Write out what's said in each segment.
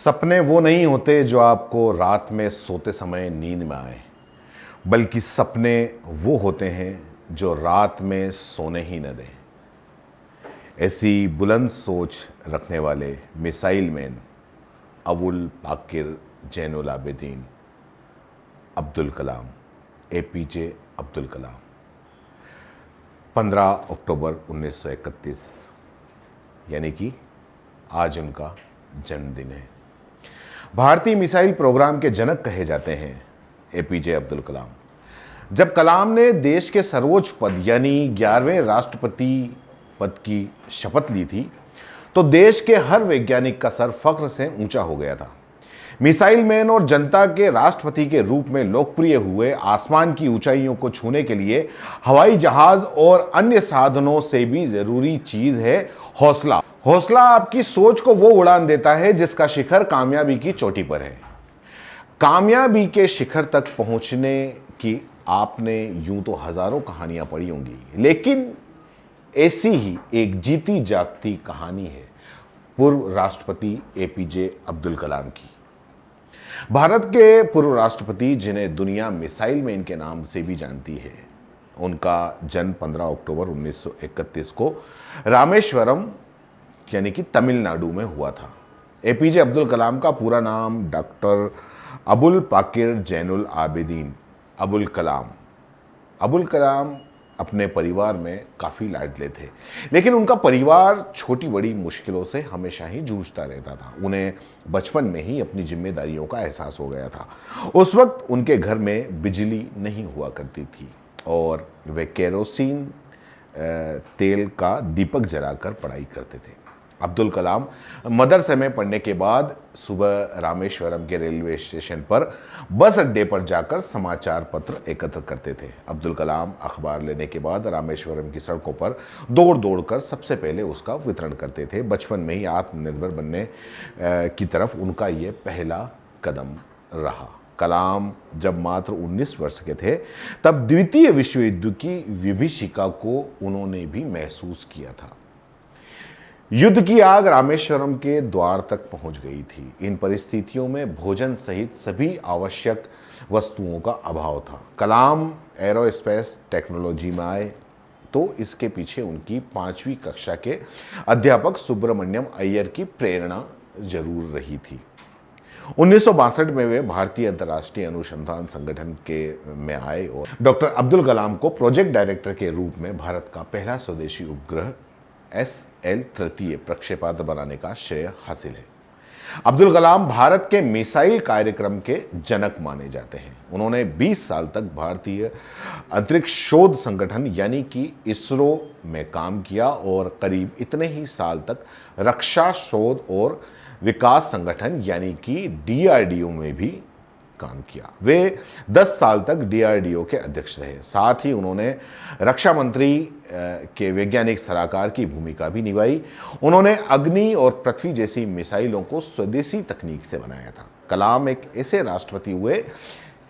सपने वो नहीं होते जो आपको रात में सोते समय नींद में आए, बल्कि सपने वो होते हैं जो रात में सोने ही न दें। ऐसी बुलंद सोच रखने वाले missile man Abul Pakir Zainul Abidin Abdul Kalam, APJ Abdul Kalam, 15 अक्टूबर 1931 यानी कि आज उनका जन्मदिन है। भारतीय मिसाइल प्रोग्राम के जनक कहे जाते हैं एपीजे अब्दुल कलाम। जब कलाम ने देश के सर्वोच्च पद यानी 11वें राष्ट्रपति पद की शपथ ली थी तो देश के हर वैज्ञानिक का सर फख्र से ऊंचा हो गया था। मिसाइल मैन और जनता के राष्ट्रपति के रूप में लोकप्रिय हुए आसमान की ऊंचाइयों को छूने के लिए हवाई जहाज और अन्य साधनों से भी जरूरी चीज है हौसला। हौसला आपकी सोच को वो उड़ान देता है जिसका शिखर कामयाबी की चोटी पर है। कामयाबी के शिखर तक पहुंचने की आपने यूं तो हजारों कहानियां पढ़ी होंगी, लेकिन ऐसी ही एक जीती जागती कहानी है पूर्व राष्ट्रपति एपीजे अब्दुल कलाम की। भारत के पूर्व राष्ट्रपति जिन्हें दुनिया मिसाइल मैन के नाम से भी जानती है, उनका जन्म 15 अक्टूबर 1931 को रामेश्वरम यानी कि तमिलनाडु में हुआ था। एपीजे अब्दुल कलाम का पूरा नाम डॉक्टर अबुल पाकिर जैनुल आबिदीन अबुल कलाम। अबुल कलाम अपने परिवार में काफ़ी लाडले थे, लेकिन उनका परिवार छोटी बड़ी मुश्किलों से हमेशा ही जूझता रहता था। उन्हें बचपन में ही अपनी जिम्मेदारियों का एहसास हो गया था। उस वक्त उनके घर में बिजली नहीं हुआ करती थी और वे केरोसिन तेल का दीपक जलाकर पढ़ाई करते थे। अब्दुल कलाम मदरसे में पढ़ने के बाद सुबह रामेश्वरम के रेलवे स्टेशन पर बस अड्डे पर जाकर समाचार पत्र एकत्र करते थे। अब्दुल कलाम अखबार लेने के बाद रामेश्वरम की सड़कों पर दौड़ दौड़ कर सबसे पहले उसका वितरण करते थे। बचपन में ही आत्मनिर्भर बनने की तरफ उनका ये पहला कदम रहा। कलाम जब मात्र 19 वर्ष के थे तब द्वितीय विश्व युद्ध की विभीषिका को उन्होंने भी महसूस किया था। युद्ध की आग रामेश्वरम के द्वार तक पहुंच गई थी। इन परिस्थितियों में भोजन सहित सभी आवश्यक वस्तुओं का अभाव था। कलाम एरोस्पेस टेक्नोलॉजी में आए तो इसके पीछे उनकी 5वीं कक्षा के अध्यापक सुब्रमण्यम अय्यर की प्रेरणा जरूर रही थी। 1962 में वे भारतीय अंतर्राष्ट्रीय अनुसंधान संगठन के में आए और डॉक्टर अब्दुल कलाम को प्रोजेक्ट डायरेक्टर के रूप में भारत का पहला स्वदेशी उपग्रह SL तृतीय प्रक्षेपास्त्र बनाने का श्रेय हासिल है। अब्दुल कलाम भारत के मिसाइल कार्यक्रम के जनक माने जाते हैं। उन्होंने 20 साल तक भारतीय अंतरिक्ष शोध संगठन यानी कि इसरो में काम किया और करीब इतने ही साल तक रक्षा शोध और विकास संगठन यानी कि DRDO में भी काम किया। वे 10 साल तक DRDO के अध्यक्ष रहे। साथ ही उन्होंने रक्षा मंत्री के वैज्ञानिक सलाहकार की भूमिका भी निभाई। उन्होंने अग्नि और पृथ्वी जैसी मिसाइलों को स्वदेशी तकनीक से बनाया था। कलाम एक ऐसे राष्ट्रपति हुए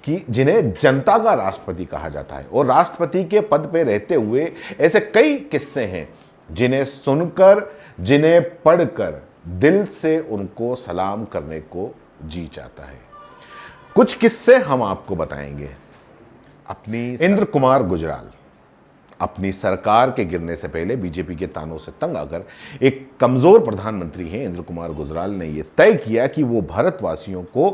कि जिन्हें जनता का राष्ट्रपति कहा जाता है और राष्ट्रपति के पद पर रहते हुए ऐसे कई किस्से हैं जिन्हें सुनकर, जिन्हें पढ़कर दिल से उनको सलाम करने को जी चाहता है। कुछ किस्से हम आपको बताएंगे। इंद्र कुमार गुजराल अपनी सरकार के गिरने से पहले बीजेपी के तानों से तंग आकर एक कमजोर प्रधानमंत्री हैं। इंद्र कुमार गुजराल ने यह तय किया कि वो भारतवासियों को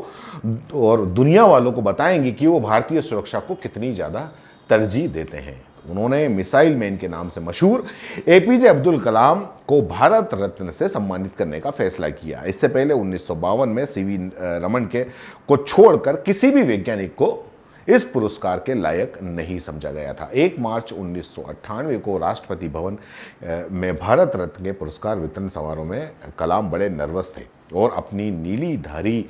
और दुनिया वालों को बताएंगे कि वो भारतीय सुरक्षा को कितनी ज्यादा तरजीह देते हैं। उन्होंने मिसाइल मैन के नाम से मशहूर एपीजे अब्दुल कलाम को भारत रत्न से सम्मानित करने का फैसला किया। इससे पहले 1952 में CV रमन को छोड़कर किसी भी वैज्ञानिक को इस पुरस्कार के लायक नहीं समझा गया था। 1 मार्च 1998 को राष्ट्रपति भवन में भारत रत्न के पुरस्कार वितरण समारोह में कलाम बड़े नर्वस थे और अपनी नीली धारी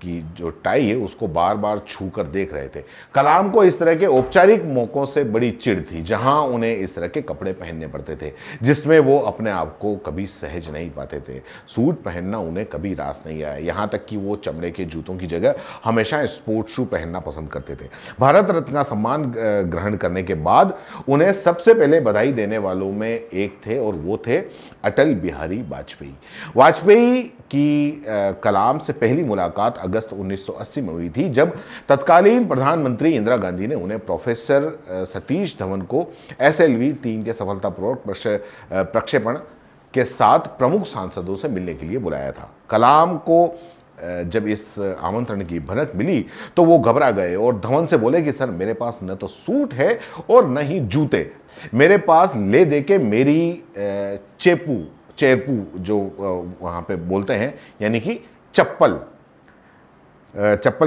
की जो टाई है उसको बार बार छू कर देख रहे थे। कलाम को इस तरह के औपचारिक मौकों से बड़ी चिढ़ थी जहां उन्हें इस तरह के कपड़े पहनने पड़ते थे जिसमें वो अपने आप को कभी सहज नहीं पाते थे। सूट पहनना उन्हें कभी रास नहीं आया, यहाँ तक कि वो चमड़े के जूतों की जगह हमेशा स्पोर्ट शू पहनना पसंद करते थे। भारत रत्न का सम्मान ग्रहण करने के बाद उन्हें सबसे पहले बधाई देने वालों में एक थे और वो थे अटल बिहारी वाजपेयी। वाजपेयी की कलाम से पहली मुलाकात अगस्त 1980 में हुई थी, जब तत्कालीन प्रधानमंत्री इंदिरा गांधी ने उन्हें प्रोफेसर सतीश धवन को SLV-3 के सफलतापूर्वक प्रक्षेपण के साथ प्रमुख सांसदों से मिलने के लिए बुलाया था। कलाम को जब इस आमंत्रण की भनक मिली तो वो घबरा गए और धवन से बोले कि सर, मेरे पास न तो सूट है और न ही जूते, मेरे पास ले दे के मेरी चेरपू जो वहाँ पे बोलते हैं, यानी कि चप्पल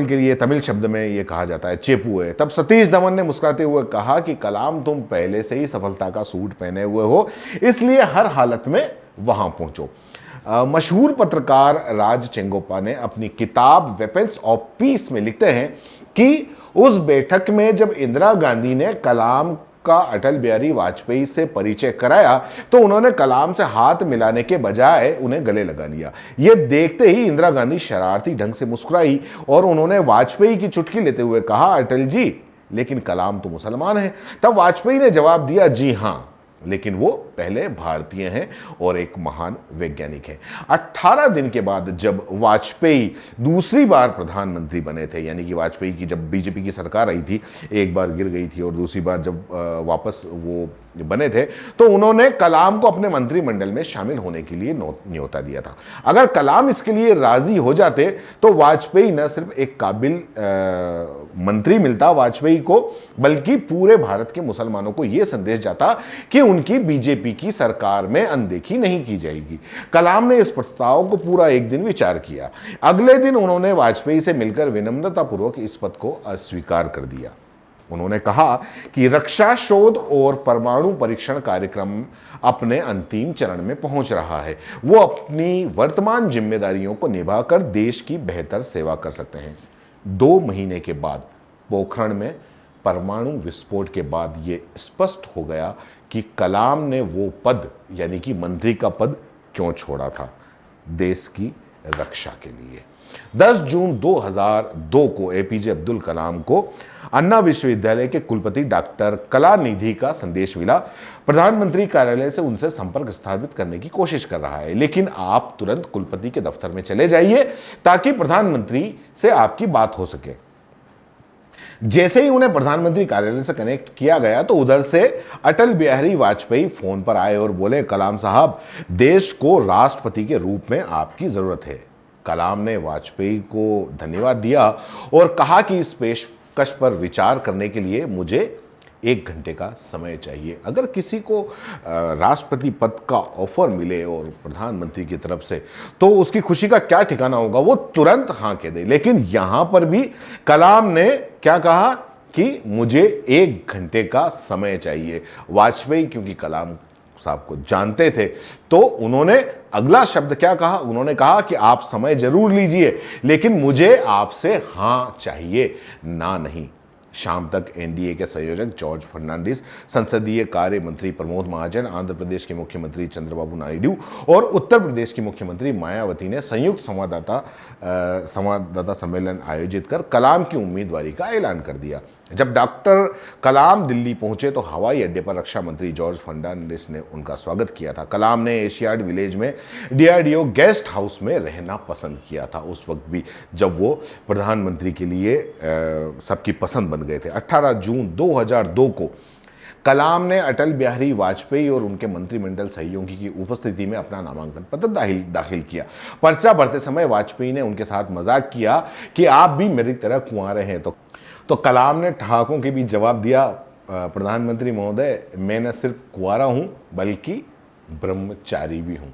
के लिए तमिल शब्द में ये कहा जाता है चेपू है। तब सतीश धवन ने मुस्कुराते हुए कहा कि कलाम, तुम पहले से ही सफलता का सूट पहने हुए हो, इसलिए हर हालत में वहां पहुंचो। मशहूर पत्रकार राज चेंगोपा ने अपनी किताब वेपन्स ऑफ पीस में लिखते हैं कि उस बैठक में जब इंदिरा गांधी ने कलाम का अटल बिहारी वाजपेयी से परिचय कराया तो उन्होंने कलाम से हाथ मिलाने के बजाय उन्हें गले लगा लिया। यह देखते ही इंदिरा गांधी शरारती ढंग से मुस्कुराई और उन्होंने वाजपेयी की चुटकी लेते हुए कहा, अटल जी, लेकिन कलाम तो मुसलमान है। तब वाजपेयी ने जवाब दिया, जी हां, लेकिन वो पहले भारतीय हैं और एक महान वैज्ञानिक हैं। 18 दिन के बाद जब वाजपेयी दूसरी बार प्रधानमंत्री बने थे, यानी कि वाजपेयी की जब बीजेपी की सरकार आई थी, एक बार गिर गई थी और दूसरी बार जब वापस वो बने थे, तो उन्होंने कलाम को अपने मंत्रिमंडल में शामिल होने के लिए न्योता दिया था। अगर कलाम इसके लिए राजी हो जाते तो वाजपेयी न सिर्फ एक काबिल मंत्री मिलता वाजपेयी को, बल्कि पूरे भारत के मुसलमानों को यह संदेश जाता कि उनकी बीजेपी की सरकार में अनदेखी नहीं की जाएगी। कलाम ने इस प्रस्ताव को पूरा एक दिन विचार किया। अगले दिन उन्होंने वाजपेयी से मिलकर विनम्रतापूर्वक इस पद को अस्वीकार कर दिया। उन्होंने कहा कि रक्षा शोध और परमाणु परीक्षण कार्यक्रम अपने अंतिम चरण में पहुंच रहा है, वो अपनी वर्तमान जिम्मेदारियों को निभाकर देश की बेहतर सेवा कर सकते हैं। 2 महीने के बाद पोखरण में परमाणु विस्फोट के बाद यह स्पष्ट हो गया कि कलाम ने वो पद, यानी कि मंत्री का पद, क्यों छोड़ा था, देश की रक्षा के लिए। 10 जून 2002 को APJ अब्दुल कलाम को अन्ना विश्वविद्यालय के कुलपति डॉक्टर कलानिधि का संदेश मिला। प्रधानमंत्री कार्यालय से उनसे संपर्क स्थापित करने की कोशिश कर रहा है, लेकिन आप तुरंत कुलपति के दफ्तर में चले जाइए ताकि प्रधानमंत्री से आपकी बात हो सके। जैसे ही उन्हें प्रधानमंत्री कार्यालय से कनेक्ट किया गया तो उधर से अटल बिहारी वाजपेयी फोन पर आए और बोले, कलाम साहब, देश को राष्ट्रपति के रूप में आपकी जरूरत है। कलाम ने वाजपेयी को धन्यवाद दिया और कहा कि इस पेशकश पर विचार करने के लिए मुझे 1 घंटे का समय चाहिए। अगर किसी को राष्ट्रपति पद का ऑफर मिले और प्रधानमंत्री की तरफ से, तो उसकी खुशी का क्या ठिकाना होगा, वो तुरंत हाँ कह दे। लेकिन यहां पर भी कलाम ने क्या कहा कि मुझे 1 घंटे का समय चाहिए। वाजपेयी क्योंकि कलाम साहब को जानते थे, तो उन्होंने अगला शब्द क्या कहा, उन्होंने कहा कि आप समय जरूर लीजिए, लेकिन मुझे आपसे हां चाहिए, ना नहीं। शाम तक एनडीए के संयोजक जॉर्ज फर्नांडिस, संसदीय कार्य मंत्री प्रमोद महाजन, आंध्र प्रदेश के मुख्यमंत्री चंद्रबाबू नायडू और उत्तर प्रदेश की मुख्यमंत्री मायावती ने संयुक्त संवाददाता सम्मेलन आयोजित कर कलाम की उम्मीदवारी का ऐलान कर दिया। जब डॉक्टर कलाम दिल्ली पहुंचे तो हवाई अड्डे पर रक्षा मंत्री जॉर्ज फर्नांडिस ने उनका स्वागत किया था। कलाम ने एशियाड विलेज में DRDO गेस्ट हाउस में रहना पसंद किया था, उस वक्त भी जब वो प्रधानमंत्री के लिए सबकी पसंद बन गए थे। 18 जून 2002 को कलाम ने अटल बिहारी वाजपेयी और उनके मंत्रिमंडल सहयोगी की उपस्थिति में अपना नामांकन पत्र दाखिल किया। पर्चा भरते समय वाजपेयी ने उनके साथ मजाक किया कि आप भी मेरी तरह कुंवारे हैं, तो कलाम ने ठहाकों के बीच जवाब दिया, प्रधानमंत्री महोदय, मैं न सिर्फ कुंवारा हूं बल्कि ब्रह्मचारी भी हूं।